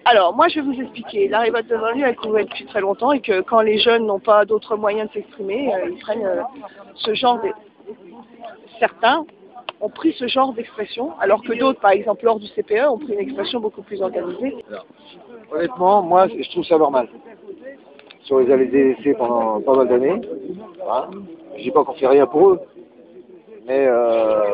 Alors, moi, je vais vous expliquer. La révolte de banlieue, elle couvrait depuis très longtemps et que quand les jeunes n'ont pas d'autres moyens de s'exprimer, ils prennent ce genre de... Certains ont pris ce genre d'expression, alors que d'autres, par exemple lors du CPE, ont pris une expression beaucoup plus organisée. Alors, honnêtement, moi, je trouve ça normal. Si on les a laissés pendant pas mal d'années, hein, je dis pas qu'on fait rien pour eux, mais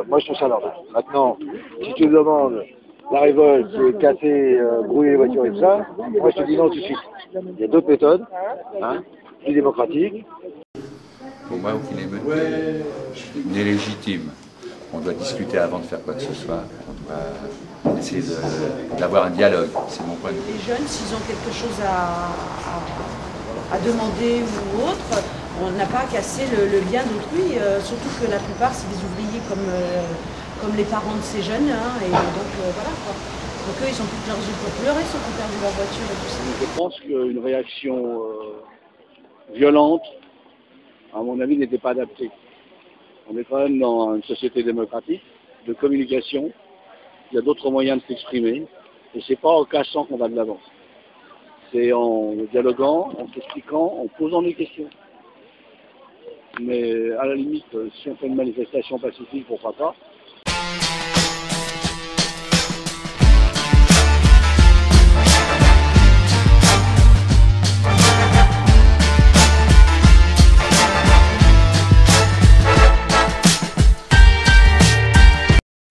moi, je trouve ça normal. Maintenant, si tu me demandes la révolte, casser, brouiller les voitures et tout ça, moi, je te dis non tout de suite. Il y a d'autres méthodes, hein, plus démocratiques. Pour moi, aucune émeute n'est légitime. On doit discuter avant de faire quoi que ce soit. On doit essayer d'avoir un dialogue. C'est mon point de vue. Les jeunes, s'ils ont quelque chose à demander ou autre, on n'a pas à casser le bien d'autrui. Surtout que la plupart, c'est des ouvriers comme les parents de ces jeunes. Hein, et donc, voilà quoi. Donc eux, ils ont plus leurs yeux pour pleurer, ils ont perdu leur voiture et tout ça. Je pense qu'une réaction violente, à mon avis, n'était pas adaptée. On est quand même dans une société démocratique, de communication. Il y a d'autres moyens de s'exprimer. Et c'est pas en cassant qu'on va de l'avant. C'est en dialoguant, en s'expliquant, en posant des questions. Mais à la limite, si on fait une manifestation pacifique, pourquoi pas.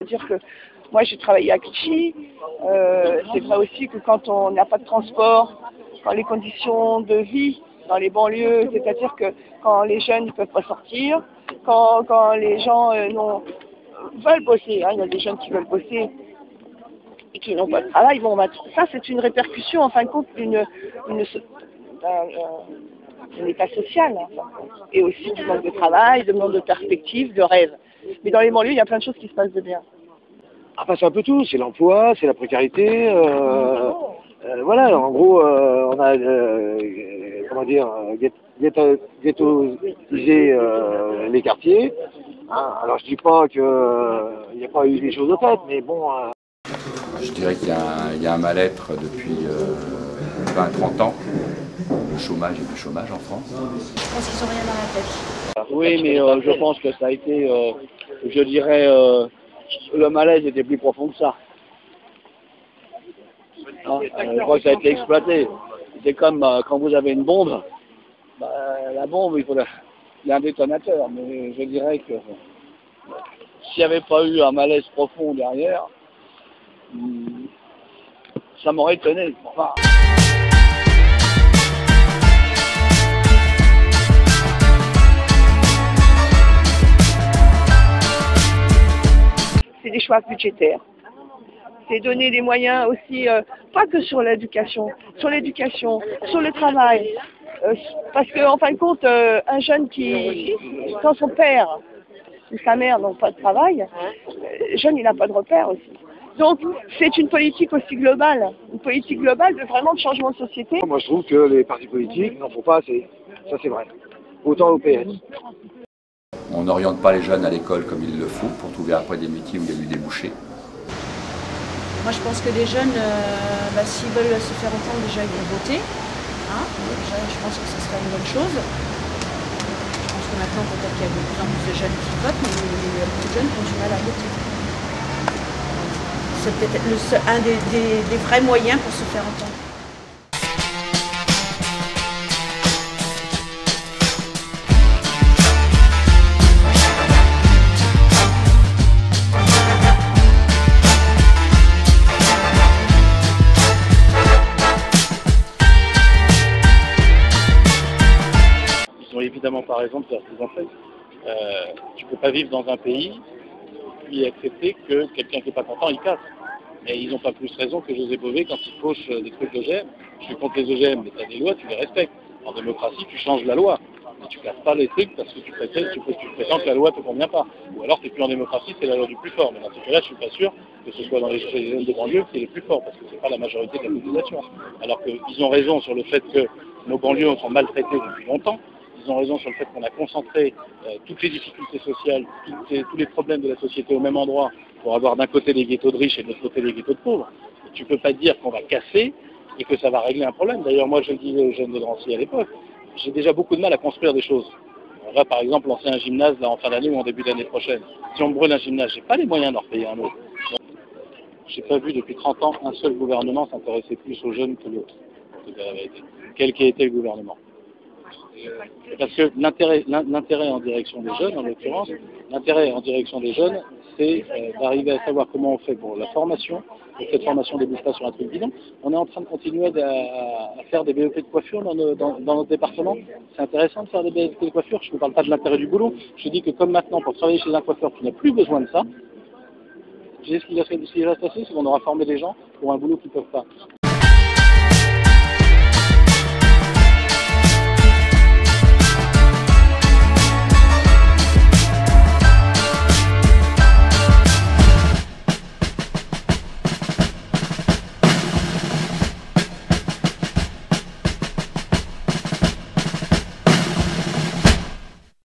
Dire que moi j'ai travaillé à Clichy, c'est vrai aussi que quand on n'a pas de transport, quand les conditions de vie dans les banlieues, c'est-à-dire que quand les jeunes ne peuvent pas sortir, quand les gens veulent bosser, hein, il y a des jeunes qui veulent bosser et qui n'ont pas de travail, bon, ça c'est une répercussion en fin de compte d'un état social, hein, et aussi du manque de travail, de manque de perspectives, de rêves. Mais dans les banlieues, il y a plein de choses qui se passent de bien. Enfin, c'est un peu tout, c'est l'emploi, c'est la précarité, voilà, en gros, on a, comment dire, ghettoisé les quartiers, hein. Alors je dis pas qu'il n'y a pas eu des choses de fait, mais bon... Je dirais qu'il y a un mal-être depuis 20-30 ans. Le chômage et le chômage en France. Je pense qu'ils n'ont rien dans la tête. Oui, mais je pense que ça a été, je dirais, le malaise était plus profond que ça. Hein, je crois que ça a été exploité. C'est comme quand vous avez une bombe, la bombe, il y a un détonateur, mais je dirais que s'il n'y avait pas eu un malaise profond derrière, ça m'aurait étonné. Enfin, c'est des choix budgétaires. C'est donner des moyens aussi, pas que sur l'éducation, sur le travail. Parce qu'en fin de compte, un jeune quand son père ou sa mère n'ont pas de travail, le jeune il n'a pas de repère aussi. Donc c'est une politique aussi globale, de vraiment de changement de société. Moi je trouve que les partis politiques n'en font pas assez, ça c'est vrai. Autant au PS. On n'oriente pas les jeunes à l'école comme il le faut pour trouver après des métiers où il y a du débouché. Moi, je pense que les jeunes, s'ils veulent se faire entendre, déjà, ils vont voter. Hein, déjà, je pense que ce serait une bonne chose. Je pense que maintenant, peut-être qu'il y a de plus en plus de jeunes qui votent, mais beaucoup de jeunes ont du mal à voter. C'est peut-être un des vrais moyens pour se faire entendre. évidemment pas raison de faire ce qu'ils ont fait. Tu ne peux pas vivre dans un pays puis accepter que quelqu'un qui n'est pas content, il casse. Et ils n'ont pas plus raison que José Bové quand il fauche des trucs OGM. Je suis contre les OGM, mais tu as des lois, tu les respectes. En démocratie, tu changes la loi. Mais tu ne casses pas les trucs parce que tu prétends que la loi ne te convient pas. Ou alors tu n'es plus en démocratie, c'est la loi du plus fort. Mais dans ce cas-là, je ne suis pas sûr que ce soit dans les zones de banlieue qui est le plus fort, parce que ce n'est pas la majorité de la population. Alors qu'ils ont raison sur le fait que nos banlieues sont maltraitées depuis longtemps. Ils ont raison sur le fait qu'on a concentré toutes les difficultés sociales, tous les problèmes de la société au même endroit pour avoir d'un côté les ghettos de riches et de l'autre côté les ghettos de pauvres. Et tu peux pas dire qu'on va casser et que ça va régler un problème. D'ailleurs, moi, je le disais aux jeunes de Drancy à l'époque, j'ai déjà beaucoup de mal à construire des choses. On va, par exemple, lancer un gymnase là, en fin d'année ou en début d'année prochaine. Si on me brûle un gymnase, j'ai pas les moyens d'en repayer un autre. J'ai pas vu depuis 30 ans un seul gouvernement s'intéresser plus aux jeunes que l'autre, pour te dire la vérité. Quel qu'ait été le gouvernement. Parce que l'intérêt en direction des jeunes, en l'occurrence, l'intérêt en direction des jeunes, c'est d'arriver à savoir comment on fait pour la formation, pour que cette formation ne débouche pas sur un truc bidon. On est en train de continuer à faire des BEP de coiffure dans notre département. C'est intéressant de faire des BEP de coiffure. Je ne parle pas de l'intérêt du boulot. Je dis que comme maintenant, pour travailler chez un coiffeur, tu n'as plus besoin de ça. Ce qui va se passer, c'est qu'on aura formé des gens pour un boulot qu'ils ne peuvent pas.